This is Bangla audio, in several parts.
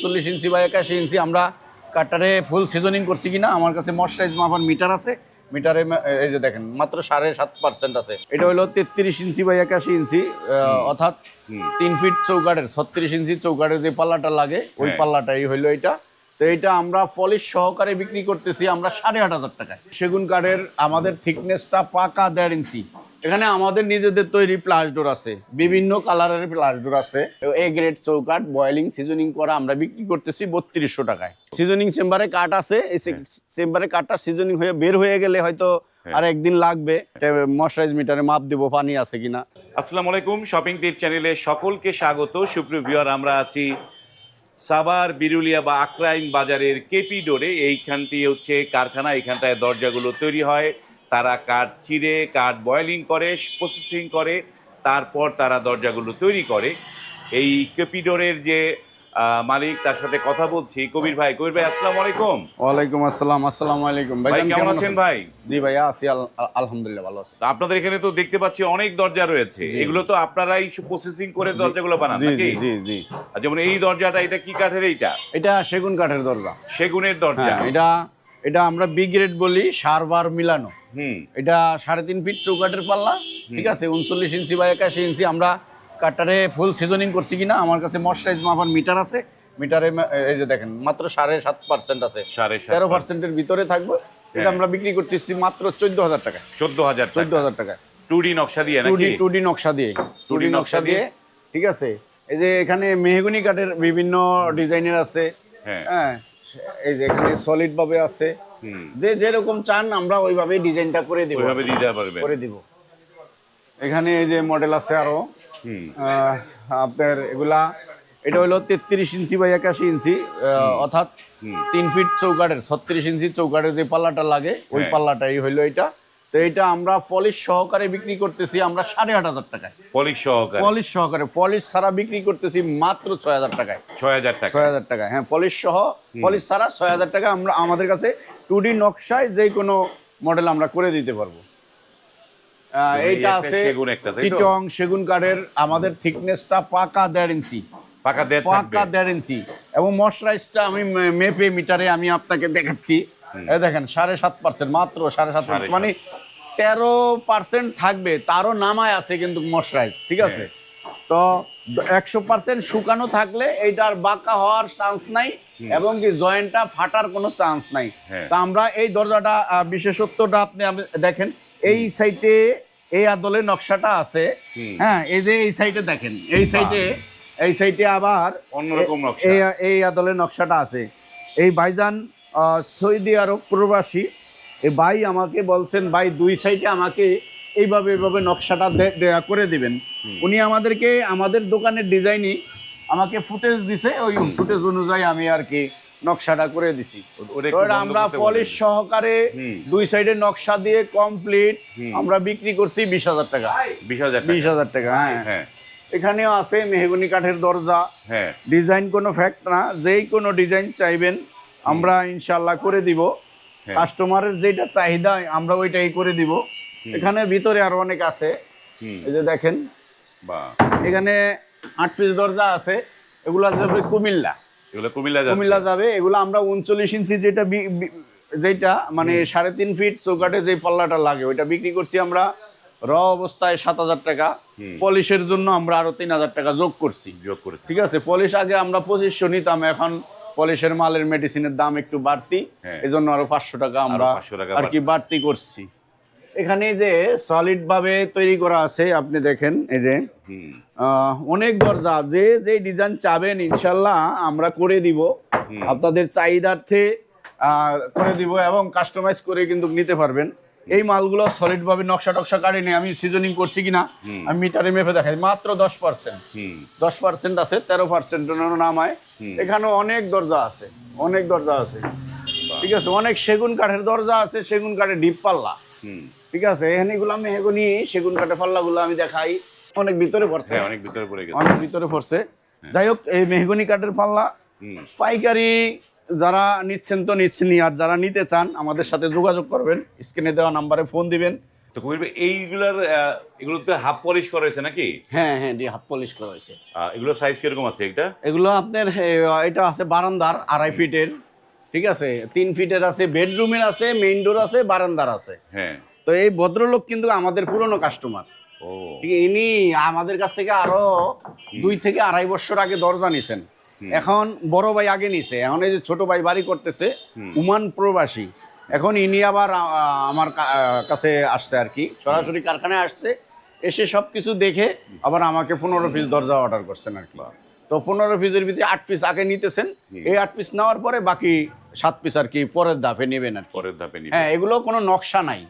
40 ইঞ্চি বা 81 ইঞ্চি আমরা কাটারে ফুল সিজনিং করছি কিনা আমার কাছে ময়শ্চারাইজ মাপার মিটার আছে। মিটারে এই যে দেখেন মাত্র 7.5% আছে। এটা হলো 33 ইঞ্চি বা 81 ইঞ্চি, অর্থাৎ 3 ফিট চৌকাঠের 36 ইঞ্চি চৌকাঠের যে পাল্লাটা লাগে ওই পাল্লাটাই হইলো এটা। তো এটা আমরা পলিশ সহকারে বিক্রি করতেছি আমরা 8,500 টাকায়। সেগুন কাঠের আমাদের থিকনেসটা পাকা 1.5 ইঞ্চি। এখানে আমাদের নিজেদের তৈরি প্লাস ডোর আছে, বিভিন্ন কালারের প্লাস ডোর আছে। এ গ্রেড চৌকাঠ বয়েলিং সিজনিং করা আমরা বিক্রি করতেছি 3200 টাকায়। সিজনিং চেম্বারে কাঠ আছে, এই চেম্বারে কাঠটা সিজনিং হয়ে বের হয়ে গেলে হয়তো আর একদিন লাগবে। ময়শ্চারাইজ মিটারে মাপ দেবো পানি আছে কিনা। আসসালামু আলাইকুম, শপিং টিপ চ্যানেলে সকলকে স্বাগত। সুপ্রিয় ভিউয়ার, আমরা আছি সাভার বিরুলিয়া বা আক্রাইন বাজারের কেপি ডোরে। এইখানটি হচ্ছে কারখানা, এইখানটায় দরজাগুলো তৈরি হয়। তারা কাঠ চিরে কাঠ বয়েলিং করে, প্রসেসিং করে, তারপর তারা দরজাগুলো তৈরি করে। এই কেপি ডোরের যে মালিক, তার সাথে কথা বলছি। কবির ভাই, আসসালামু আলাইকুম। ওয়ালাইকুম আসসালাম। আসসালামু আলাইকুম ভাই, কেমন আছেন ভাই? জি ভাইয়া আছি, আলহামদুলিল্লাহ ভালো আছি। আপনাদের এখানে তো দেখতে পাচ্ছি অনেক দরজা রয়েছে, এগুলো তো আপনারাই প্রসেসিং করে দরজাগুলো বানান নাকি? জি জি। যেমন এই দরজাটা, এটা কি কাঠের? এটা সেগুন কাঠের দরজা। সেগুনের দরজা। এটা আমরা বি গ্রেড বলি, সারবার মিলানো। এটা 3.5 ফিট চৌকাঠের পাল্লা, ঠিক আছে। 39 ইঞ্চি বা 81 ইঞ্চি আমরা কাটারে ফুল সিজনিং করছি কিনা আমার কাছে ময়শ্চারাইজ মাপার মিটার আছে। মিটারে এই যে দেখেন মাত্র 7.5% আছে। 13%-এর ভিতরে থাকবে। এটা আমরা বিক্রি করতেছি মাত্র 14,000 টাকা। 14,000 টাকা 2D নকশা দিয়ে নাকি? 2D নকশা দিয়ে, 2D নকশা দিয়ে, ঠিক আছে। এই যে এখানে মেহগনি কাঠের বিভিন্ন ডিজাইনের আছে। হ্যাঁ, এই যে এখানে সলিড ভাবে আছে। যে যেরকম চান আমরা ওইভাবে ডিজাইনটা করে দিব, ওইভাবে দিতে পারবেন, করে দিব। এখানে এই যে মডেল আছে আরো আপনার এগুলা। এটা হলো 33 ইঞ্চি বা 81 ইঞ্চি, অর্থাৎ 3 ফিট চৌকাঠের 36 ইঞ্চি চৌকাঠের যে পাল্লাটা লাগে ওই পাল্লাটাই হইলো এটা। তো এটা আমরা পলিশ সহকারে বিক্রি করতেছি আমরা 8,500 টাকায়। পলিশ সহকারে, পলিশ ছাড়া বিক্রি করতেছি মাত্র 6,000 টাকায়। 6,000 টাকা, হ্যাঁ, পলিশ সহ। পলিশ ছাড়া 6,000 টাকা। আমরা আমাদের কাছে 2D নকশায় যে কোনো মডেল আমরা করে দিতে পারবো। এইটা আছে চিটং সেগুন কাঠের, আমাদের থিকনেসটা পাকা 1.5 ইঞ্চি। পাকা 1.5 ইঞ্চি। এবং ময়শ্চারাইজটা আমি মেপে মিটারে আমি আপনাকে দেখাচ্ছি। এই দেখেন 7.5%, মাত্র 7.5%, মানে 13% থাকবে, তারও নামায় আছে কিন্তু ময়শ্চারাইজ, ঠিক আছে। তো 100% শুকানো থাকলে এইটার বাঁকা হওয়ার চান্স নাই এবং কি জয়েন্টটা ফাটার কোনো চান্স নাই। তা আমরা এই দরজাটা বিশেষত্বটা আপনি দেখেন, এই সাইডে এই আদলের নকশাটা আছে। হ্যাঁ, এই যে এই সাইডে দেখেন, এই সাইডে আবার অন্যরকম নকশা, এই আদলের নকশাটা আছে। এই ভাইজান সৌদি আরব প্রবাসী, এই ভাই আমাকে বলছেন, ভাই 2 সাইডে আমাকে এইভাবে নকশাটা করে দিবেন। উনি আমাদেরকে আমাদের দোকানের ডিজাইনই আমাকে ফুটেজ দিছে, ওই ফুটেজ অনুযায়ী আমি আর কি নকশাটা করে দিছি। আমরা পলিশ সহকারে 2 সাইডে নকশা দিয়ে কমপ্লিট আমরা বিক্রি করছি 20,000 টাকা। 20,000 টাকা, হ্যাঁ। এখানেও আছে মেহগনি কাঠের দরজা। ডিজাইন কোনো ফ্যাক্ট না, যেই কোনো ডিজাইন চাইবেন আমরা ইনশাল্লাহ করে দিব। কাস্টমারের যেটা চাহিদা আমরা ওইটাই করে দিব। এখানে ভিতরে আরো অনেক আছে, এই যে দেখেন, এখানে 8 পিস দরজা আছে। এগুলা যাবে কুমিল্লা যাবে। এগুলো আমরা 39 ইঞ্চি যেটা মানে 3.5 ফিট চৌকাঠে যে পাল্লাটা লাগে ওইটা বিক্রি করছি আমরা র অবস্থায় 7,000 টাকা। পলিশের জন্য আমরা আরো 3,000 টাকা যোগ করছি, ঠিক আছে। পলিশ আগে আমরা 2500 নিতাম, এখন পলিশের মালের মেডিসিনের দাম একটু বাড়তি, এই জন্য আরো 500 টাকা আমরা আর কি বাড়তি করছি। এখানে যে সলিড ভাবে তৈরি করা আছে আপনি দেখেন, এই যে অনেক দরজা, যে ডিজাইন চাবেন ইনশাল্লাহ আমরা করে দিব, আপনাদের চাহিদার্থে করে দিব এবং কাস্টমাইজ করে কিন্তু নিতে পারবেন। এই মালগুলো সলিড ভাবে নকশা টকশা কাটিনি, আমি সিজনিং করছি কিনা আমি মিটারে মেপে দেখাই, মাত্র 10% আছে, 13% নামায়। এখানেও অনেক দরজা আছে, ঠিক আছে। অনেক সেগুন কাঠের দরজা আছে, সেগুন কাঠের ডিপ পাল্লা, ঠিক আছে। এখানে এগুলো মেহগনি সেগুন কাঠের পাল্লাগুলো আমি দেখাই, অনেক ভিতরে পড়ছে। যাই হোক, এই মেহগনি কাঠের পাল্লা পাইকারি যারা নিচ্ছেন তো নিচ্ছেনই, আর যারা নিতে চান আমাদের সাথে যোগাযোগ করবেন, স্ক্রিনে দেওয়া নাম্বারে ফোন দিবেন, তো কবির ভাই এইগুলার এগুলো তো হাফ পলিশ করা হয়েছে নাকি? হ্যাঁ হ্যাঁ, হাফ পলিশ করা হয়েছে। এগুলো সাইজ কিরকম আছে এটা? এগুলো আপনার এটা আছে বারান্দার 2.5 ফিটের, ঠিক আছে, 3 ফিটের আছে, বেডরুমের আছে, মেইন ডোর আছে, বারান্দার আছে। হ্যাঁ। তো এই ভদ্রলোক কিন্তু আমাদের পুরনো কাস্টমার। ও ঠিক আছে, ইনি আমাদের কাছ থেকে আরো 2 থেকে 2.5 বছর আগে দরজা নিছেন। এখন বড় ভাই আগে নিছে, এখন এই যে ছোট ভাই বাড়ি করতেছে, ওমান প্রবাসী। এখন ইনি আবার আমার কাছে আসছে আর কি, সরাসরি কারখানায় আসছে, এসে সব কিছু দেখে আবার আমাকে 15 পিস দরজা অর্ডার করছেন আর কি। তো 15 পিসের ভিতরে 8 পিস আগে নিতেছেন, এই 8 পিস নেওয়ার পরে বাকি 7 পিস আর কি পরের ধাপে নেবেন আর কি। পরের ধাপে নিবে। হ্যাঁ, এগুলো কোনো নকশা নাই,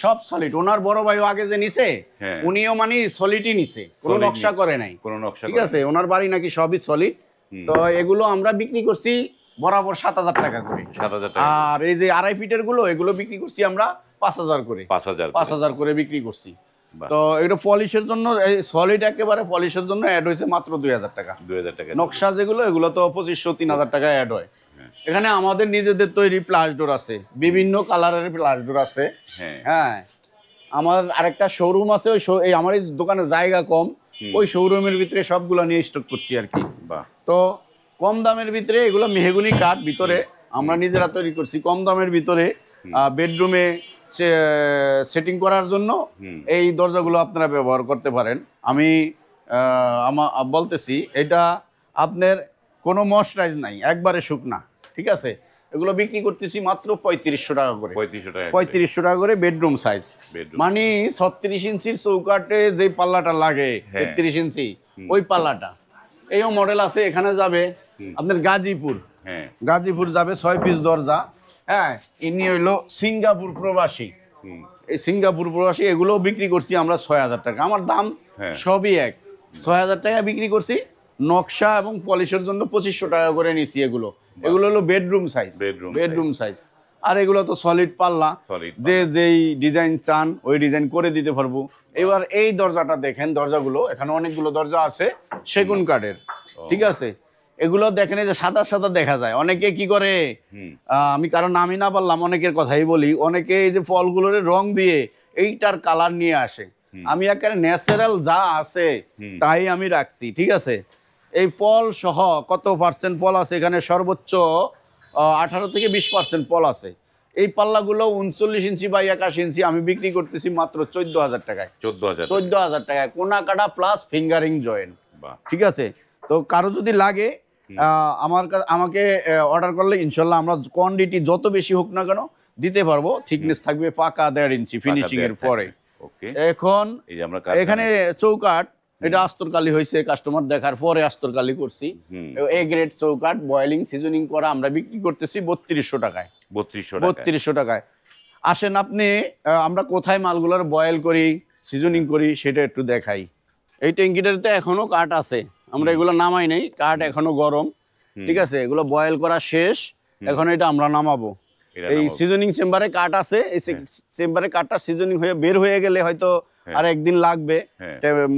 সব সলিড। ওনার বড় ভাইও আগে যে নিছে, হ্যাঁ। উনিও মানে সলিডই নিছে, কোনো Solid নকশা নিছে। করে নাই। কোনো নকশা ঠিক আছে, ওনার বাড়ি নাকি সবই সলিড। তো এগুলো আমরা বিক্রি করছি বরাবর 7,000 টাকা করে। 7,000 টাকা। আর এই যে 2.5 ফিটের গুলো, এগুলো বিক্রি করছি আমরা 5,000 করে। 5,000 5,000 করে বিক্রি করছি। বাহ। তো এটা পলিশের জন্য, এই সলিড একেবারে পলিশের জন্য অ্যাড হয়েছে মাত্র 2,000 টাকা। 2,000 টাকা। নকশা যেগুলো, এগুলো তো 2,500-3,000 টাকা অ্যাড হয়। এখানে আমাদের নিজেদের তৈরি প্লাস ডোর আছে, বিভিন্ন কালারের প্লাস ডোর আছে। হ্যাঁ। হ্যাঁ, আমার আরেকটা শোরুম আছে, ওই এই আমার এই দোকানে জায়গা কম, ওই শোরুমের ভিতরে সবগুলো নিয়ে স্টক করছি আর কি। বাহ। তো কম দামের ভিতরে এগুলো মেহগুনি কাঠ ভিতরে আমরা নিজেরা তৈরি করছি। কম দামের ভিতরে বেডরুমে সেটিং করার জন্য এই দরজাগুলো আপনারা ব্যবহার করতে পারেন। আমি বলতেছি, এটা আপনার কোনো ময়শ্চারাইজ নাই, একবারে শুকনা। ঠিক আছে, এগুলো বিক্রি করতেছি মাত্র 3500 টাকা করে। 3500 টাকা। 3500 টাকা করে বেডরুম সাইজ। Bedroom। মানে 36 ইঞ্চির চৌকাটে যে পাল্লাটা লাগে, হ্যাঁ। 33 ইঞ্চি, ওই পাল্লাটা। এইও মডেল আছে, এখানে যাবে আপনার গাজীপুর। হ্যাঁ। গাজীপুর যাবে 6 পিস দরজা। হ্যাঁ, ইনি হইলো সিঙ্গাপুর প্রবাসী। এই সিঙ্গাপুর প্রবাসী, এগুলো বিক্রি করছি আমরা 6,000 টাকা। আমার দাম হ্যাঁ। সবই এক, 6,000 টাকা বিক্রি করছি। নকশা এবং পলিশের জন্য 2500 টাকা করে নিছি। এগুলো হলো বেডরুম সাইজ। Bedroom size. আর এগুলো তো সলিড পাল্লা, Solid যে যেই ডিজাইন চান ওই ডিজাইন করে দিতে পারবো। এবার এই দরজাটা দেখেন, দরজাগুলো এখানে অনেকগুলো দরজা আছে সেগুন কাঠের। ঠিক আছে, এগুলো দেখেন, এই যে সাদা সাদা দেখা যায়। অনেকে কি করে, আমি কারণ নামই না বললাম, অনেকের কথাই বলি, অনেকে এই যে ফলগুলোর রং দিয়ে এইটার কালার নিয়ে আসে। আমি একেবারে ন্যাচারাল যা আছে তাই আমি রাখছি। ঠিক আছে, এই ফল সহ কত পার্সেন্ট ফল আছে এখানে, সর্বোচ্চ 18 থেকে 20% ফল আছে। এই পাল্লাগুলো 39 ইঞ্চি বাই 21 ইঞ্চি আমি বিক্রি করতেছি মাত্র 14,000 টাকায়। 14,000 টাকায়, কোনা কাটা প্লাস ফিঙ্গারিং জয়েন্ট। ঠিক আছে, তো কারো যদি লাগে আমাকে অর্ডার করলে ইনশাল্লাহ আমরা কোয়ান্টিটি যত বেশি হোক না কেন দিতে পারবো। থিকনেস থাকবে পাকা 1.5 ইঞ্চি ফিনিশিং এর পরে। এখন এখানে চৌকাট, এটা আস্তরকালি হয়েছে, কাস্টমার দেখার পরে আস্তরকালি করছি। এ গ্রেড চৌকাট, বয়েলিং সিজনিং করা, আমরা বিক্রি করতেছি 3200 টাকায়। 3200 টাকায়। আসেন আপনি, আমরা কোথায় মালগুলোর বয়েল করি, সিজনিং করি সেটা একটু দেখাই। এই ট্যাঙ্কিটাতে এখনো কাঠ আছে, আমরা এগুলো নামাই নাই, কাঠ এখনো গরম। ঠিক আছে, এগুলো বয়েল করা শেষ, এখন এটা আমরা নামাবো। এই সিজনিং চেম্বারে কাঠ আছে, এই চেম্বারে কাঠটা সিজনিং হয়ে বের হয়ে গেলে হয়তো আর একদিন লাগবে।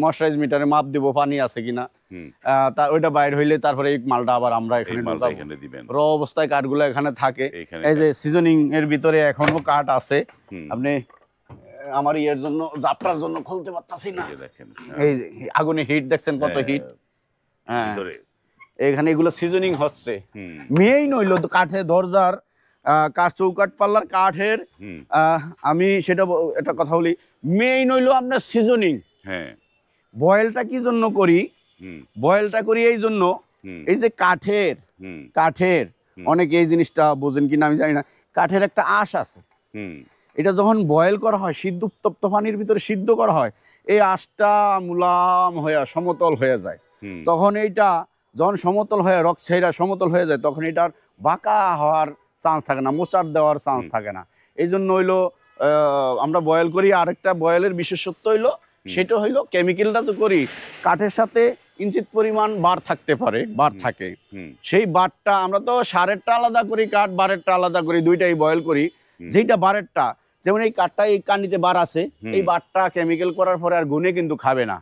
ময়শ্চারাইজ মিটারে মাপ দিব পানি আছে কিনা, ওইটা বাইর হইলে তারপরে এই মালটা আবার আমরা এখানে দিবেন। র অবস্থায় কাঠগুলো এখানে থাকে। এই যে সিজনিং এর ভিতরে এখনো কাঠ আছে, আপনি আমার ইয়ের জন্য, জাপটার জন্য খুলতে পারতাছি না। এই যে আগুনে হিট দেখছেন, কত হিট। হ্যাঁ, এখানে এগুলো সিজনিং হচ্ছে। মেইন হইলো কাঠে দরজার কাঠ, চৌকাঠ পাল্লার কাঠের। আমি সেটা একটা কথা বলি, মেইন হইলো আপনার সিজনিং। বয়েলটা কি জন্য করি, বয়েলটা করি এই জন্য, এই যে কাঠের অনেকে এই জিনিসটা বোঝেন কিনা আমি জানি না, কাঠের একটা আঁশ আছে। এটা যখন বয়েল করা হয়, সিদ্ধ উত্তপ্ত পানির ভিতরে সিদ্ধ করা হয়, এই আঁশটা মুলাম হয়ে সমতল হয়ে যায়। তখন এইটা যখন সমতল হয়ে রক ছেড়া সমতল হয়ে যায়, তখন এটার বাঁকা হওয়ার চান্স থাকে না, মোচার দেওয়ার চান্স থাকে না। এই জন্য হইলো আমরা বয়েল করি। আরেকটা বয়েলের বিশেষত্ব হইলো, সেটা হইলো কেমিক্যালটা তো করি, কাঠের সাথে ইঞ্চিত পরিমাণ বার থাকতে পারে, বার থাকে। সেই বারটা আমরা তো সারেরটা আলাদা করি, কাঠ বারেরটা আলাদা করি, দুইটাই বয়েল করি। যেটা বারেরটা, যেমন এই কাঠটা এই কানিতে বার আছে, এই বারটা কেমিক্যাল করার পরে আর গুনে কিন্তু খাবে না।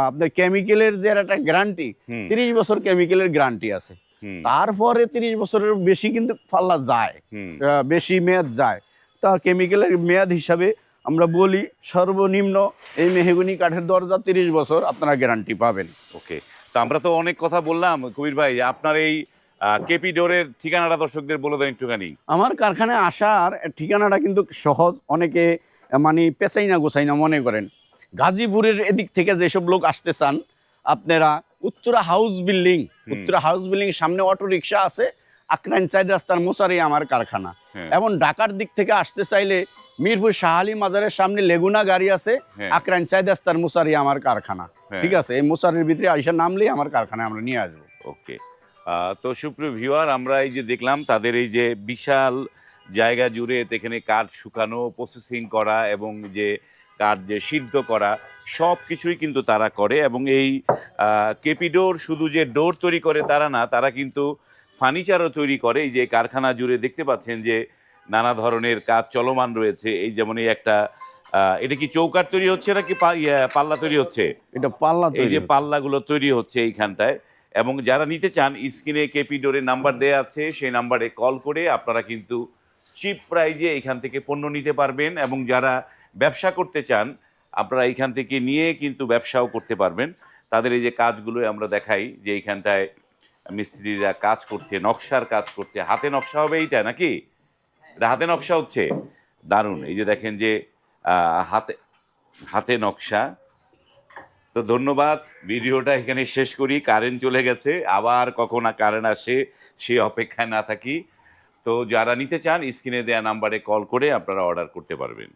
আপনার কেমিক্যালের যে একটা গ্যারান্টি, 30 বছর কেমিক্যালের গ্যারান্টি আছে। তারপরে 30 বছরের বেশি কিন্তু পাল্লা যায়, বেশি মেয়াদ যায়। তা কেমিক্যালের মেয়াদ হিসাবে আমরা বলি সর্বনিম্ন এই মেহগনি কাঠের দরজা 30 বছর আপনারা গ্যারান্টি পাবেন। ওকে, তো আমরা তো অনেক কথা বললাম কবির ভাই, আপনার এই কেপি ডোরের ঠিকানাটা দর্শকদের বলে দেন একটুখানি। আমার কারখানায় আসার ঠিকানাটা কিন্তু সহজ, অনেকে মানে পেঁচাই না গোছাই না মনে করেন। গাজীপুরের এদিক থেকে যেসব লোক আসতে চান আপনারা Uttara house building, Uttara house building সামনে অটো রিক্সা আছে, আকরাইন 4 রাস্তার মোচারি আমার কারখানা। হ্যাঁ। এবং ঢাকার দিক থেকে আসতে চাইলে মিরপুর শাহালি মাজারের সামনে লেগুনা গাড়ি আছে, হ্যাঁ। আকরাইন 4 রাস্তার মোচারি আমার কারখানা। হ্যাঁ। ঠিক আছে, এই মোচারির ভিতরে আইসা নামলেই আমার কারখানায় আমরা নিয়ে আসবো। ওকে, তো সুপ্রিয় ভিউয়ার, আমরা এই যে দেখলাম তাদের এই যে বিশাল জায়গা জুড়ে এখানে কাঠ শুকানো, প্রসেসিং করা এবং যে কাঠ যে সিদ্ধ করা সব কিছুই কিন্তু তারা করে। এবং এই কেপি ডোর শুধু যে ডোর তৈরি করে তারা না, তারা কিন্তু ফার্নিচারও তৈরি করে। এই যে কারখানা জুড়ে দেখতে পাচ্ছেন যে নানা ধরনের কাজ চলমান রয়েছে। এই যেমন এই একটা এটা কি চৌকাঠ তৈরি হচ্ছে নাকি পাল্লা তৈরি হচ্ছে? এটা পাল্লা এই তৈরি যে হচ্ছে। পাল্লাগুলো তৈরি হচ্ছে এইখানটায়। এবং যারা নিতে চান স্ক্রিনে কেপি ডোরের নাম্বার দেয়া আছে, সেই নাম্বারে কল করে আপনারা কিন্তু চিপ প্রাইজে এখান থেকে পণ্য নিতে পারবেন। এবং যারা ব্যবসা করতে চান আপনারা এইখান থেকে নিয়ে কিন্তু ব্যবসাও করতে পারবেন। তাদের এই যে কাজগুলো আমরা দেখাই যে এইখানটায় মিস্ত্রিরা কাজ করছে, নকশার কাজ করছে। হাতে নকশা হবে এইটা নাকি? এটা হাতে নকশা হচ্ছে, দারুণ। এই যে দেখেন যে হাতে হাতে নকশা। তো ধন্যবাদ, ভিডিওটা এখানে শেষ করি। কারেন্ট চলে গেছে, আবার কখন কারেন্ট আসে সে অপেক্ষায় না থাকি। তো যারা নিতে চান স্ক্রিনে দেওয়া নাম্বারে কল করে আপনারা অর্ডার করতে পারবেন।